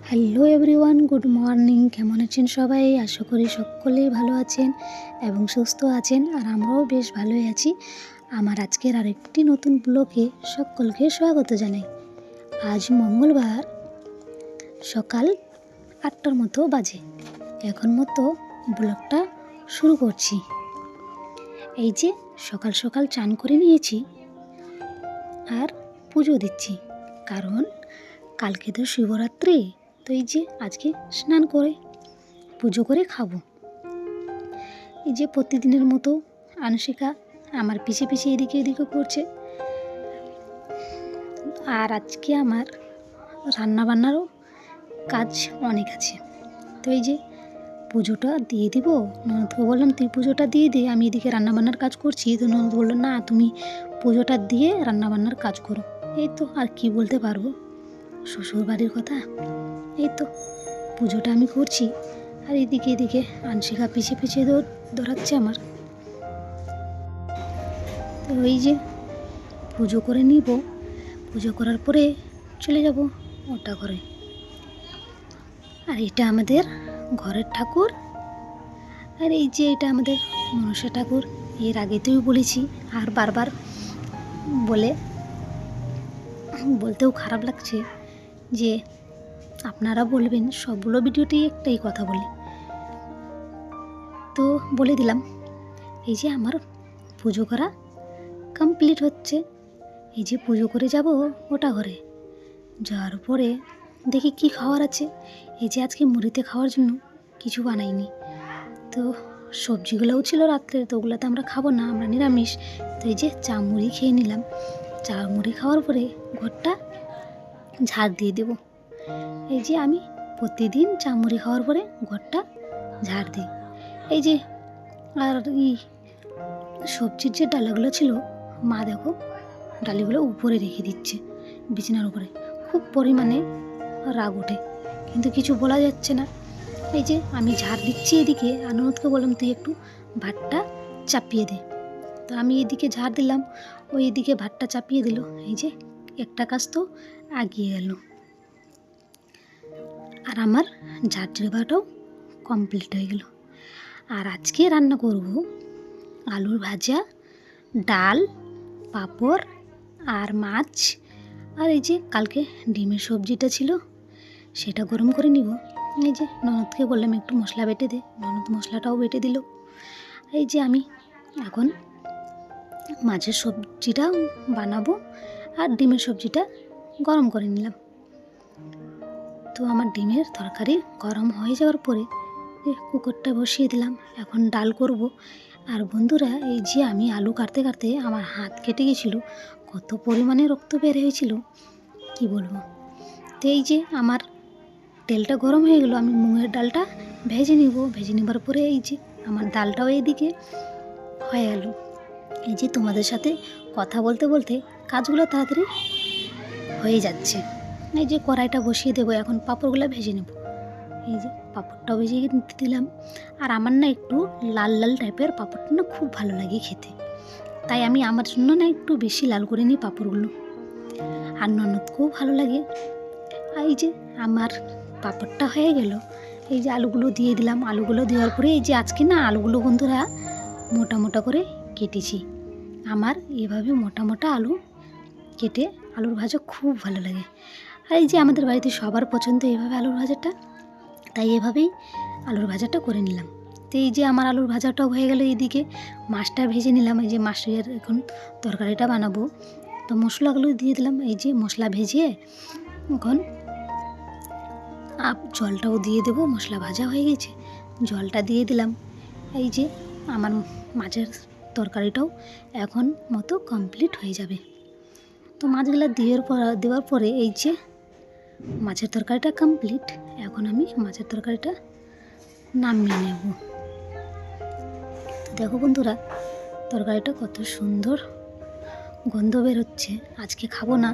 Hello everyone, good morning. কেমন আছেন সবাই? আশা করি সকলেই ভালো আছেন এবং সুস্থ আছেন, আর আমরাও বেশ ভালোই আছি। আমার আজকের আরেকটি নতুন ব্লগে সকলকে স্বাগত জানাই। আজ মঙ্গলবার, সকাল 8টার মতো বাজে। এখন মতো ব্লগটা শুরু করছি। এই যে সকাল সকাল চান করে নিয়েছি আর পুজো দিচ্ছি, কারণ কালকে তো শিবরাত্রি। তো এই যে আজকে স্নান করে পুজো করে খাবো। এই যে প্রতিদিনের মতো আনশিকা আমার পিছে পিছে এদিকে এদিকে করছে, আর আজকে আমার রান্না বান্নারও কাজ অনেক আছে। তো এই যে পুজোটা দিয়ে দিব। ননদকে বললাম তুই পুজোটা দিয়ে দে, আমি এদিকে রান্নাবান্নার কাজ করছি। তো ননদ বললো না, তুমি পুজোটা দিয়ে রান্নাবান্নার কাজ করো। এই তো আর কি বলতে পারবো, শ্বশুর বাড়ির কথা। এই তো পুজোটা আমি করছি, আর এদিকে এদিকে আনশিকা পিছে পিছে দৌড়াচ্ছে আমার। তো এই যে পুজো করে নিব, পুজো করার পরে চলে যাব ওটা ঘরে। আর এটা আমাদের ঘরের ঠাকুর, আর এই যে এটা আমাদের মনসা ঠাকুর। এর আগে তুই বলেছি, আর বারবার বলতেও খারাপ লাগছে যে আপনারা বলবেন সবগুলো ভিডিওতেই একটাই কথা বলি। তো বলে দিলাম, এই যে আমার পুজো করা কমপ্লিট হচ্ছে। এই যে পুজো করে যাব ওটা ঘরে। যাওয়ার পরে দেখি কি খাওয়ার আছে। এই যে আজকে মুড়িতে খাওয়ার জন্য কিছু বানাইনি, তো সবজিগুলোও ছিল রাত্রে, তো ওগুলো তো আমরা খাবো না, আমরা নিরামিষ। তো এই যে চা মুড়ি খেয়ে নিলাম। চা মুড়ি খাওয়ার পরে ঘরটা ঝাড় দিয়ে দেব। এই যে আমি প্রতিদিন চা মুড়ি খাওয়ার পরে ঘরটা ঝাড় দিই। এই যে আর এই সবজির যে ডালাগুলো ছিল, মা দেখো ডালিগুলো উপরে রেখে দিচ্ছে বিছানার উপরে। খুব পরিমাণে রাগ ওঠে, কিন্তু কিছু বলা যাচ্ছে না। এই যে আমি ঝাড় দিচ্ছি এদিকে, আনন্দকে বললাম তুই একটু ভাতটা চাপিয়ে দে। তো আমি এদিকে ঝাড় দিলাম, ওই এদিকে ভাতটা চাপিয়ে দিল। এই যে একটা কাজ তো এগিয়ে গেল, আর আমার ঝাড় দেওয়াটাও কমপ্লিট হয়ে গেল। আর আজকে রান্না করব আলুর ভাজা, ডাল, পাঁপড় আর মাছ। আর এই যে কালকে ডিমের সবজিটা ছিল, সেটা গরম করে নিব। এই যে ননদকে বললাম একটু মশলা বেটে দে, ননদ মশলাটাও বেটে দিল। এই যে আমি এখন মাছের সবজিটা বানাবো আর ডিমের সবজিটা গরম করে নিলাম। তো আমার ডিমের তরকারি গরম হয়ে যাওয়ার পরে কুকারটা বসিয়ে দিলাম। এখন ডাল করব। আর বন্ধুরা, এই যে আমি আলু কাটতে কাটতে আমার হাত কেটে গেছিলো, কত পরিমাণে রক্ত বের হয়েছিল কি বলবো। তো এই যে আমার তেলটা গরম হয়ে গেল, আমি মুগের ডালটা ভেজে নিব। ভেজে নেবার পরে এই যে আমার ডালটাও এইদিকে হয়ে গেল। এই যে তোমাদের সাথে কথা বলতে বলতে কাজগুলো তাড়াতাড়ি হয়ে যাচ্ছে। এই যে কড়াইটা বসিয়ে দেবো, এখন পাঁপড়গুলো ভেজে নেব। এই যে পাঁপড়টাও ভেজে নিতে দিলাম। আর আমার না একটু লাল লাল টাইপের পাঁপড়টা না খুব ভালো লাগে খেতে, তাই আমি আমার জন্য না একটু বেশি লাল করে নিই পাঁপড়গুলো, আর ননদকেও ভালো লাগে। আর এই যে আমার পাঁপড়টা হয়ে গেল। এই যে আলুগুলো দিয়ে দিলাম। আলুগুলো দেওয়ার পরে এই যে আজকে না আলুগুলো বন্ধুরা মোটা মোটা করে কেটেছি। আমার এভাবে মোটা মোটা আলু কেটে আলুর ভাজা খুব ভালো লাগে। আর এই যে আমাদের বাড়িতে সবার পছন্দ এইভাবে আলুর ভাজাটা, তাই এভাবেই আলুর ভাজাটা করে নিলাম। তো এই যে আমার আলুর ভাজাটাও হয়ে গেল। এইদিকে মাছটা ভেজে নিলাম। এই যে মাছের এখন তরকারিটা বানাবো, তো মশলাগুলো দিয়ে দিলাম। এই যে মশলা ভেজে এখন জলটাও দিয়ে দেবো। মশলা ভাজা হয়ে গেছে, জলটা দিয়ে দিলাম। এই যে আমার মাছের তরকারিটাও এখন মতো কমপ্লিট হয়ে যাবে। তো মাছগুলো দেওয়ার পরে এই যে মাছের তরকারিটা কমপ্লিট। এখন আমি মাছের তরকারিটা নামিয়ে নেব। তো দেখো বন্ধুরা, তরকারিটা কত সুন্দর গন্ধ বের হচ্ছে। আজকে খাবো না,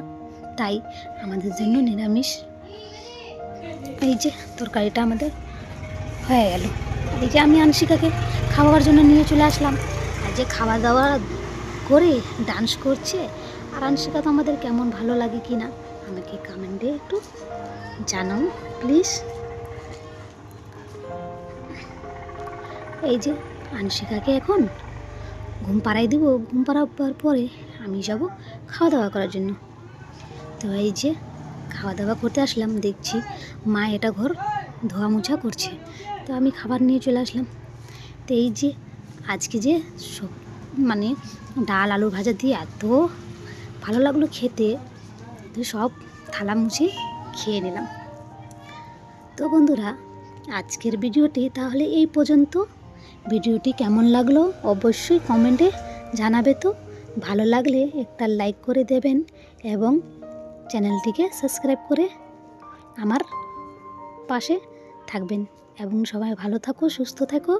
তাই আমাদের জন্য নিরামিষ। এই যে তরকারিটা আমাদের হয়ে গেল। এই যে আমি আনশিকাকে খাওয়ার জন্য নিয়ে চলে আসলাম। আর যে খাওয়া দাওয়া করে ডান্স করছে, আর আনশিকা তো আমাদের কেমন ভালো লাগে কি না আমাকে কমেন্টে একটু জানাও প্লিজ। এই যে আনশিকাকে এখন ঘুম পাড়াই দিব, ঘুম পাড়াবার পরে আমি যাব খাওয়া দাওয়া করার জন্য। তো এই যে খাওয়া দাওয়া করতে আসলাম, দেখছি মা এটা ঘর ধোয়া মোছা করছে, তো আমি খাবার নিয়ে চলে আসলাম। তো এই যে আজকে যে মানে ডাল আলু ভাজা দিয়ে এত ভালো লাগলো খেতে, তো সব থালা মুছে খেয়ে নিলাম। তো বন্ধুরা, আজকের ভিডিওটি তাহলে এই পর্যন্ত। ভিডিওটি কেমন লাগলো অবশ্যই কমেন্টে জানাবে। তো ভালো লাগলে একটা লাইক করে দেবেন এবং চ্যানেলটিকে সাবস্ক্রাইব করে আমার পাশে থাকবেন। এবং সবাই ভালো থাকো, সুস্থ থাকো।